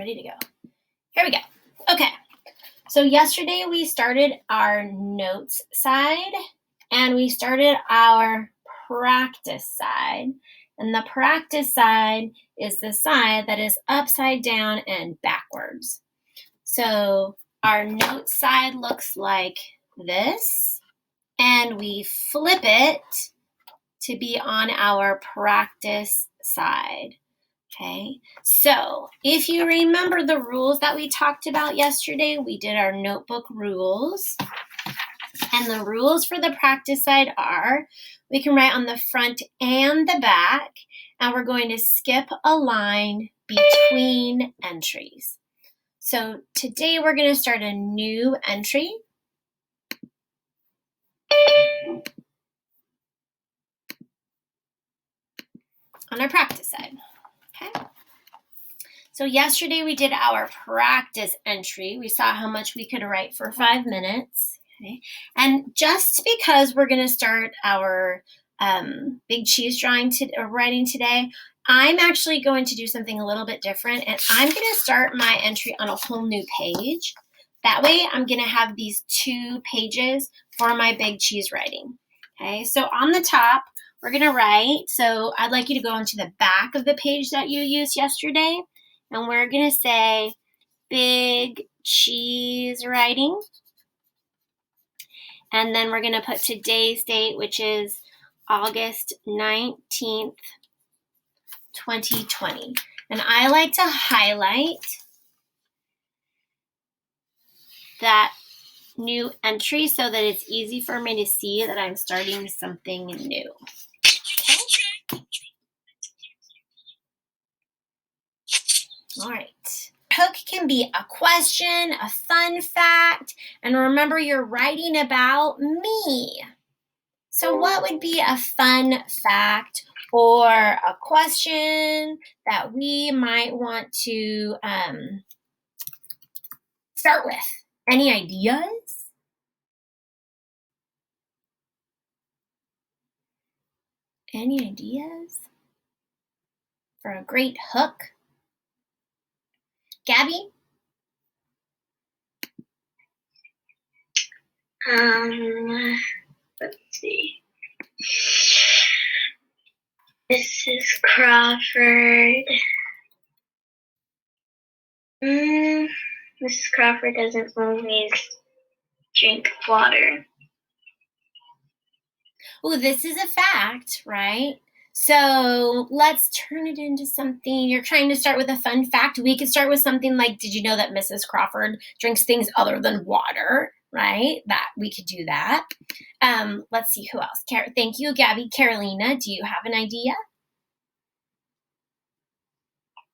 ready to go. Here we go. Okay. So yesterday we started our notes side and we started our practice side. And the practice side is the side that is upside down and backwards. So our notes side looks like this, and we flip it to be on our practice side. Okay, so if you remember the rules that we talked about yesterday, we did our notebook rules. And the rules for the practice side are, we can write on the front and the back, and we're going to skip a line between entries. So today we're going to start a new entry. On our practice side. Okay. So yesterday we did our practice entry. We saw how much we could write for 5 minutes. Okay. And just because we're going to start our big cheese writing today, I'm actually going to do something a little bit different, and I'm going to start my entry on a whole new page. That way I'm going to have these 2 pages for my big cheese writing. Okay, so on the top, we're going to write, so I'd like you to go into the back of the page that you used yesterday, and we're going to say big cheese writing. And then we're going to put today's date, which is August 19th, 2020. And I like to highlight that new entry so that it's easy for me to see that I'm starting something new. Okay. All right. Hook can be a question, a fun fact, and remember you're writing about me. So what would be a fun fact or a question that we might want to start with? Any ideas? Any ideas for a great hook? Gabby? Let's see. Mrs. Crawford. Mrs. Crawford doesn't always drink water. Oh, this is a fact, right? So let's turn it into something. You're trying to start with a fun fact. We could start with something like, did you know that Mrs. Crawford drinks things other than water, right? That we could do that. Let's see who else. Thank you, Gabby. Carolina, do you have an idea?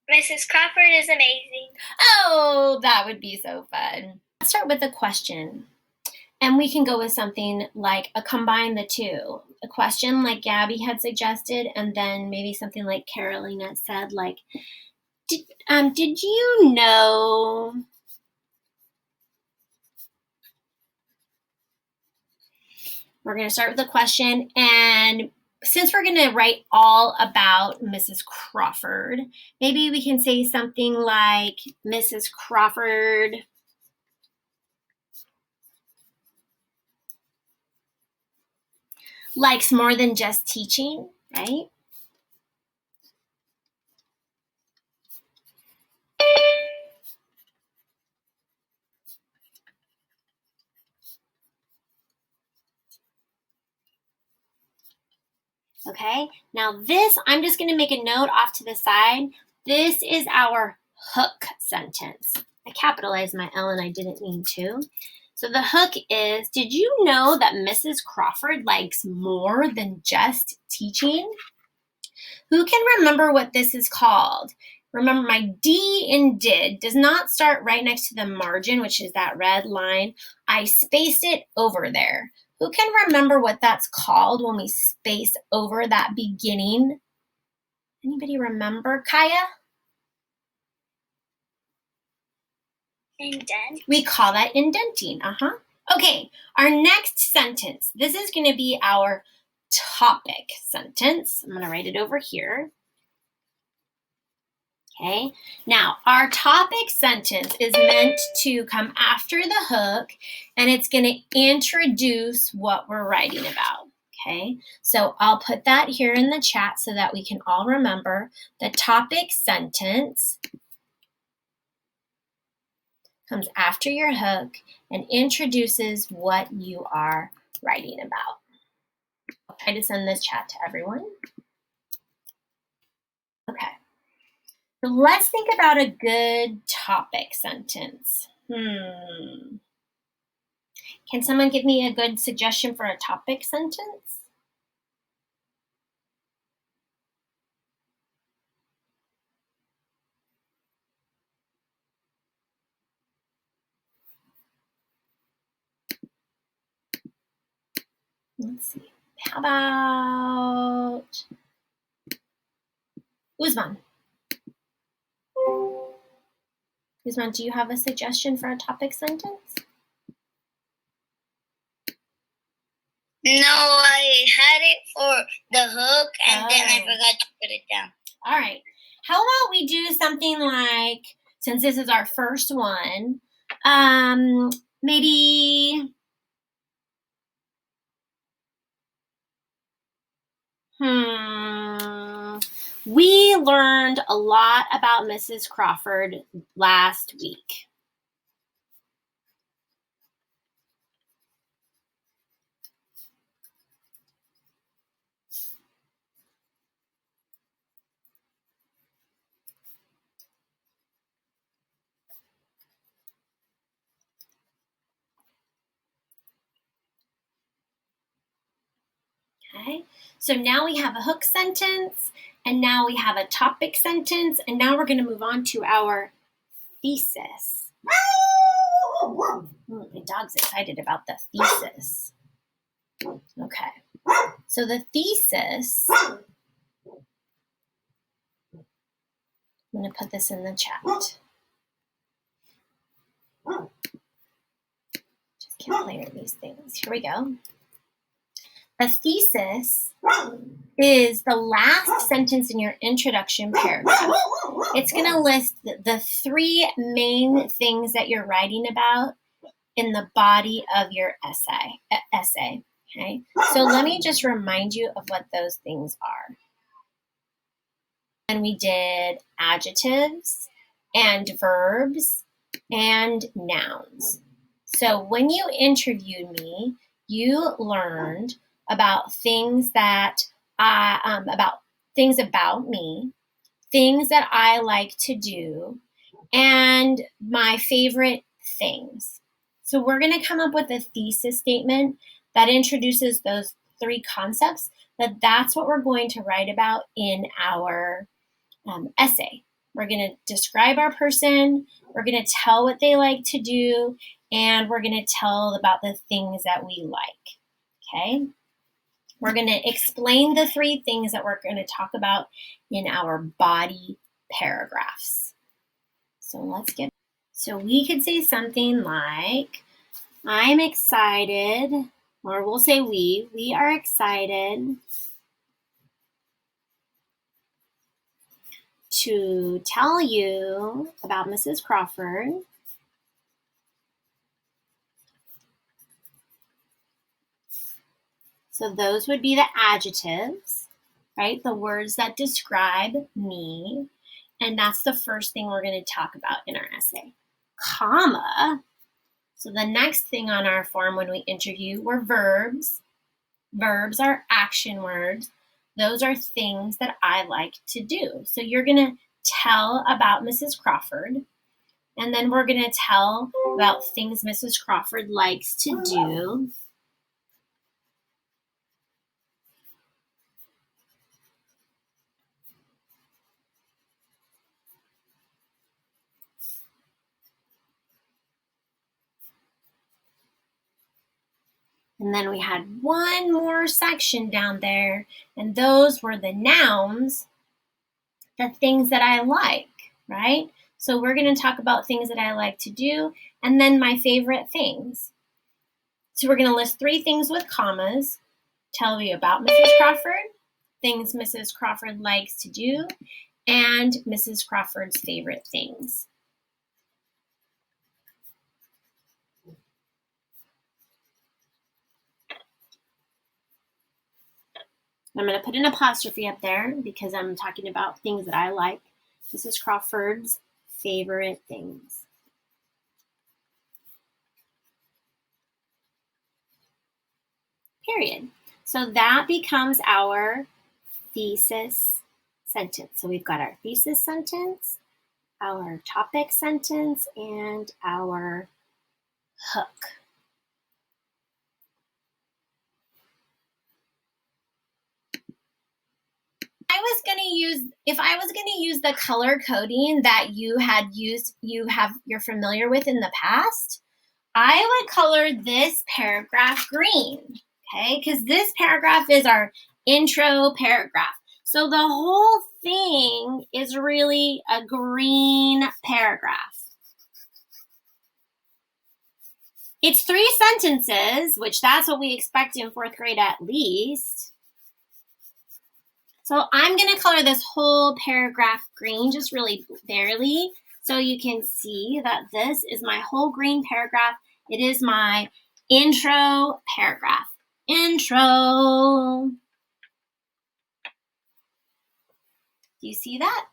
Mrs. Crawford is amazing. Oh, that would be so fun. Let's start with a question. And we can go with something like combine the two. A question like Gabby had suggested, and then maybe something like Carolina said, like, did you know? We're going to start with a question, and since we're going to write all about Mrs. Crawford, maybe we can say something like Mrs. Crawford likes more than just teaching, right? Okay, now this, I'm just going to make a note off to the side. This is our hook sentence. I capitalized my L and I didn't mean to. So the hook is, did you know that Mrs. Crawford likes more than just teaching? Who can remember what this is called? Remember, my D in did does not start right next to the margin, which is that red line. I spaced it over there. Who can remember what that's called when we space over that beginning? Anybody remember, Kaya? Indent. We call that indenting, Okay, our next sentence. This is going to be our topic sentence. I'm going to write it over here. Okay, now our topic sentence is meant to come after the hook, and it's going to introduce what we're writing about. Okay, so I'll put that here in the chat so that we can all remember. The topic sentence comes after your hook and introduces what you are writing about. I'll try to send this chat to everyone. Okay. So let's think about a good topic sentence. Can someone give me a good suggestion for a topic sentence? Let's see. How about Uzman? Uzman, do you have a suggestion for a topic sentence? No, I had it for the hook and then I forgot to put it down. All right. How about we do something like, since this is our first one, maybe, we learned a lot about Mrs. Crawford last week. Okay, so now we have a hook sentence, and now we have a topic sentence, and now we're going to move on to our thesis. The dog's excited about the thesis. Okay, so the thesis, I'm going to put this in the chat. Just can't play with these things. Here we go. The thesis is the last sentence in your introduction paragraph. It's going to list the three main things that you're writing about in the body of your essay. Okay, so let me just remind you of what those things are. And we did adjectives and verbs and nouns. So when you interviewed me, you learned about things that about me, things that I like to do, and my favorite things. So we're going to come up with a thesis statement that introduces those three concepts. That's what we're going to write about in our essay. We're going to describe our person, we're going to tell what they like to do, and we're going to tell about the things that we like. Okay? We're going to explain the three things that we're going to talk about in our body paragraphs. So let's get. So we could say something like, I'm excited, or we'll say we are excited to tell you about Mrs. Crawford. So those would be the adjectives, right? The words that describe me. And that's the first thing we're going to talk about in our essay. Comma. So the next thing on our form when we interview were verbs. Verbs are action words. Those are things that I like to do. So you're going to tell about Mrs. Crawford, and then we're going to tell about things Mrs. Crawford likes to do. And then we had one more section down there, and those were the nouns, the things that I like, right? So we're going to talk about things that I like to do, and then my favorite things. So we're going to list three things with commas, tell you about Mrs. Crawford, things Mrs. Crawford likes to do, and Mrs. Crawford's favorite things. I'm going to put an apostrophe up there because I'm talking about things that I like. Mrs. Crawford's favorite things. Period. So that becomes our thesis sentence. So we've got our thesis sentence, our topic sentence, and our hook. If I was going to use the color coding that you're familiar with in the past, I would color this paragraph green, okay? Because this paragraph is our intro paragraph. So the whole thing is really a green paragraph. It's 3 sentences, which that's what we expect in 4th grade at least. So I'm going to color this whole paragraph green, just really barely, so you can see that this is my whole green paragraph. It is my intro paragraph. Intro. Do you see that?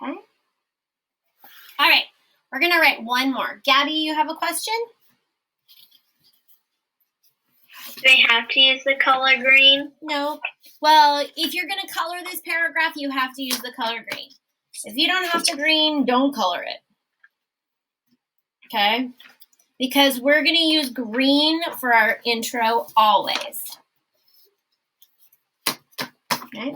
Okay. All right, we're going to write one more. Gabby, you have a question? Do they have to use the color green? No. Well, if you're going to color this paragraph, you have to use the color green. If you don't have to green, don't color it. Okay? Because we're going to use green for our intro always. Okay?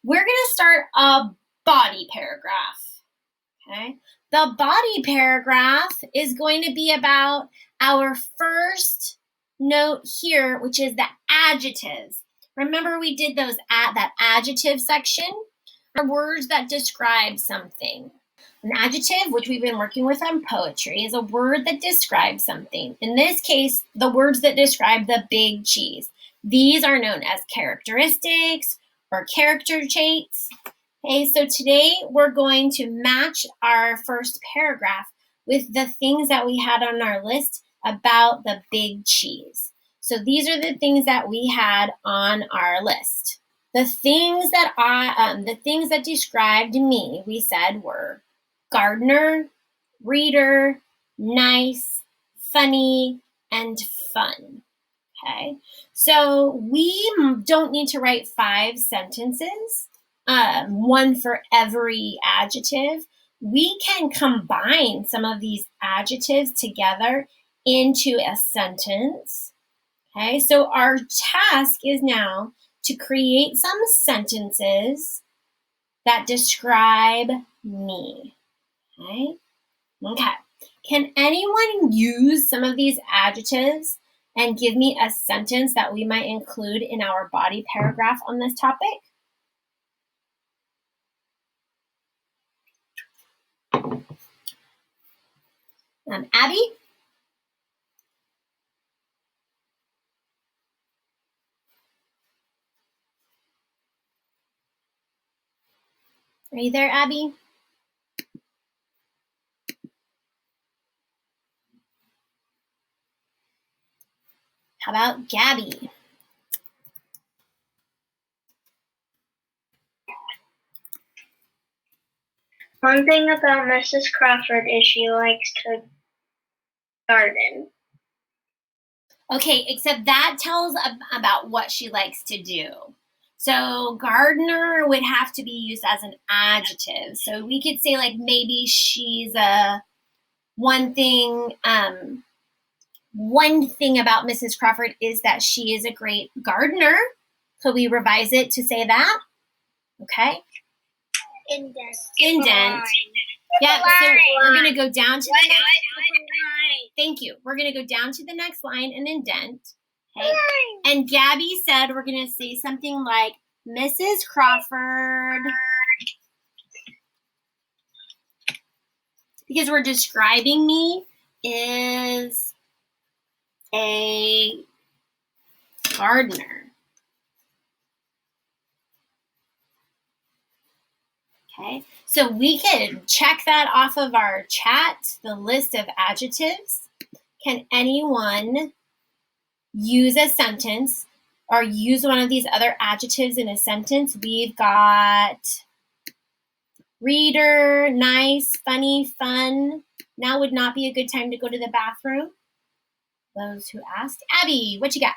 We're going to start a body paragraph. Okay? The body paragraph is going to be about our first note here, which is the adjectives. Remember we did that adjective section? Are words that describe something. An adjective, which we've been working with on poetry, is a word that describes something. In this case, the words that describe the big cheese. These are known as characteristics or character traits. Okay, so today we're going to match our first paragraph with the things that we had on our list about the big cheese. So these are the things that we had on our list. The things that described me, we said, were gardener, reader, nice, funny, and fun. Okay, so we don't need to write 5 sentences, one for every adjective. We can combine some of these adjectives together into a sentence. Okay, so our task is now to create some sentences that describe me. Okay. Can anyone use some of these adjectives and give me a sentence that we might include in our body paragraph on this topic? Abby? Are you there, Abby? How about Gabby? One thing about Mrs. Crawford is she likes to garden. Okay, except that tells about what she likes to do. So gardener would have to be used as an adjective. So we could say like maybe she's one thing about Mrs. Crawford is that she is a great gardener. So we revise it to say that. Okay. Indent. Yeah, so we're going to go down to the next line. Thank you. We're going to go down to the next line and indent. Okay. And Gabby said we're going to say something like, Mrs. Crawford, because we're describing me, is a gardener. Okay, so we can check that off of our chat, the list of adjectives. Can anyone use a sentence or use one of these other adjectives in a sentence? We've got reader, nice, funny, fun. Now would not be a good time to go to the bathroom. Those who asked. Abby, what you got?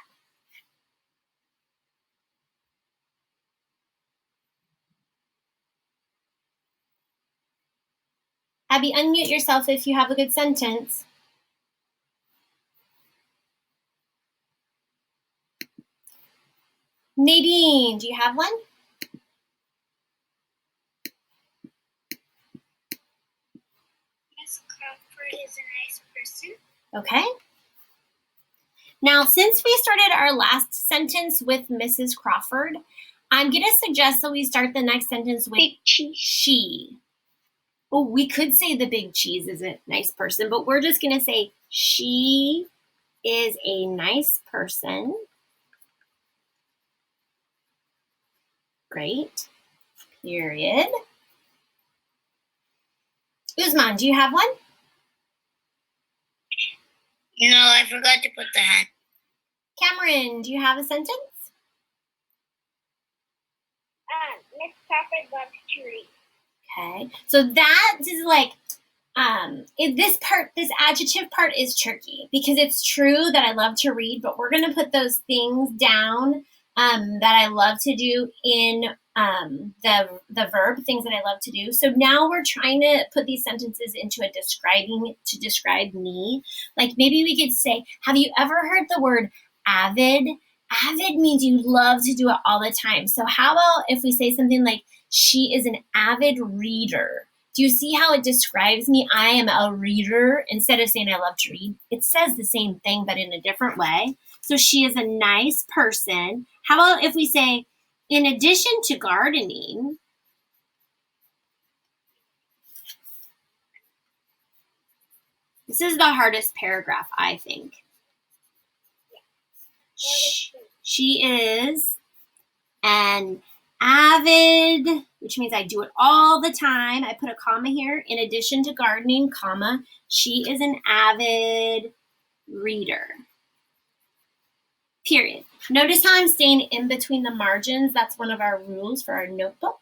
Abby, unmute yourself if you have a good sentence. Nadine, do you have one? Miss Crawford is a nice person. Okay. Now, since we started our last sentence with Mrs. Crawford, I'm going to suggest that we start the next sentence with Big cheese. she. Oh, we could say the big cheese is a nice person, but we're just going to say she is a nice person. Great. Period. Usman, do you have one? No, I forgot to put the hand. Cameron, do you have a sentence? Miss Crawford loves to read. Okay. So that is like, this adjective part is tricky because it's true that I love to read, but we're going to put those things down that I love to do in the verb, things that I love to do. So now we're trying to put these sentences into to describe me. Like maybe we could say, have you ever heard the word avid? Avid means you love to do it all the time. So how about if we say something like, she is an avid reader? Do you see how it describes me? I am a reader. Instead of saying I love to read, it says the same thing, but in a different way. So she is a nice person. How about if we say, in addition to gardening, this is the hardest paragraph, I think. She is an avid, which means I do it all the time. I put a comma here. In addition to gardening, comma, she is an avid reader. Period. Notice how I'm staying in between the margins. That's one of our rules for our notebook.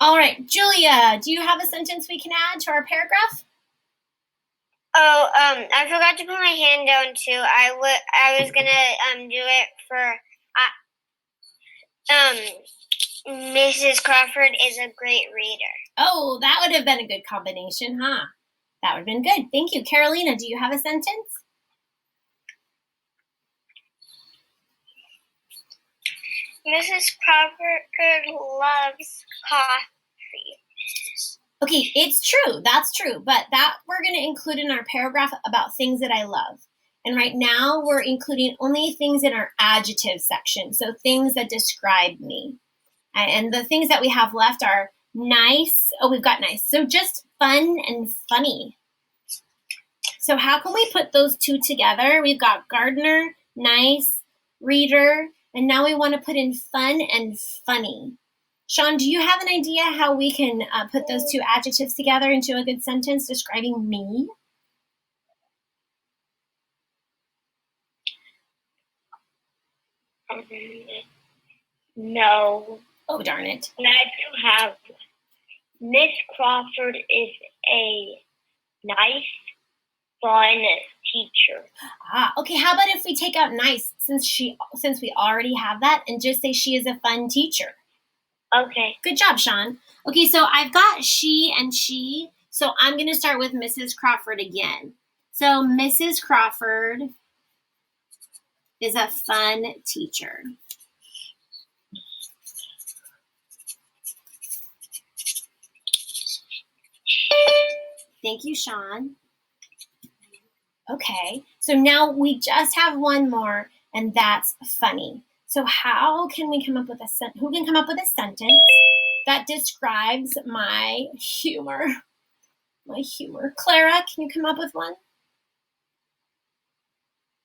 All right, Julia, do you have a sentence we can add to our paragraph? Oh, I forgot to put my hand down too. I was gonna do it for Mrs. Crawford is a great reader. Oh, that would have been a good combination, huh? That would have been good. Thank you. Carolina, do you have a sentence? Mrs. Crawford loves coffee. Okay, it's true. That's true. But that we're going to include in our paragraph about things that I love. And right now we're including only things in our adjective section. So things that describe me. And the things that we have left are nice. Oh, we've got nice. So just fun and funny. So how can we put those two together? We've got gardener, nice, reader, and now we want to put in fun and funny. Sean, do you have an idea how we can put those two adjectives together into a good sentence describing me? No. Oh, darn it. And I do have Miss Crawford is a nice, fun teacher. Okay. How about if we take out nice since we already have that and just say she is a fun teacher? Okay. Good job, Sean. Okay, so I've got she and she. So I'm going to start with Mrs. Crawford again. So Mrs. Crawford is a fun teacher. Thank you, Sean. Okay, so now we just have one more, and that's funny. So how can we come up with who can come up with a sentence that describes my humor? My humor. Clara, can you come up with one?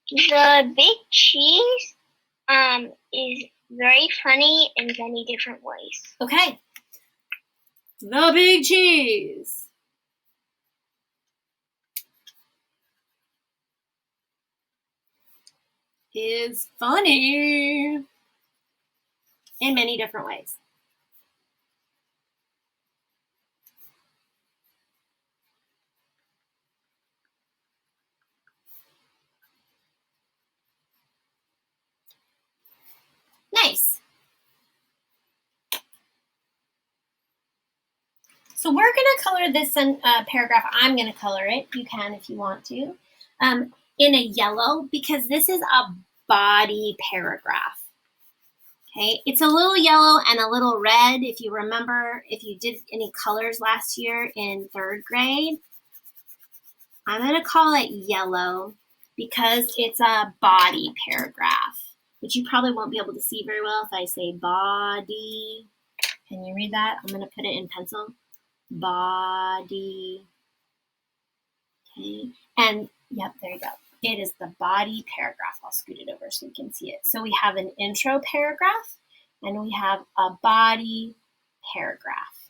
The big cheese is very funny in many different ways. Okay. The big cheese is funny in many different ways. Nice. So we're going to color this paragraph. I'm going to color it. You can if you want to. In a yellow, because this is a body paragraph. Okay, it's a little yellow and a little red. If you remember, if you did any colors last year in 3rd grade, I'm going to call it yellow because it's a body paragraph, which you probably won't be able to see very well if I say body. Can you read that? I'm going to put it in pencil. Body. Okay, and yep, there you go. It is the body paragraph. I'll scoot it over so you can see it. So we have an intro paragraph and we have a body paragraph.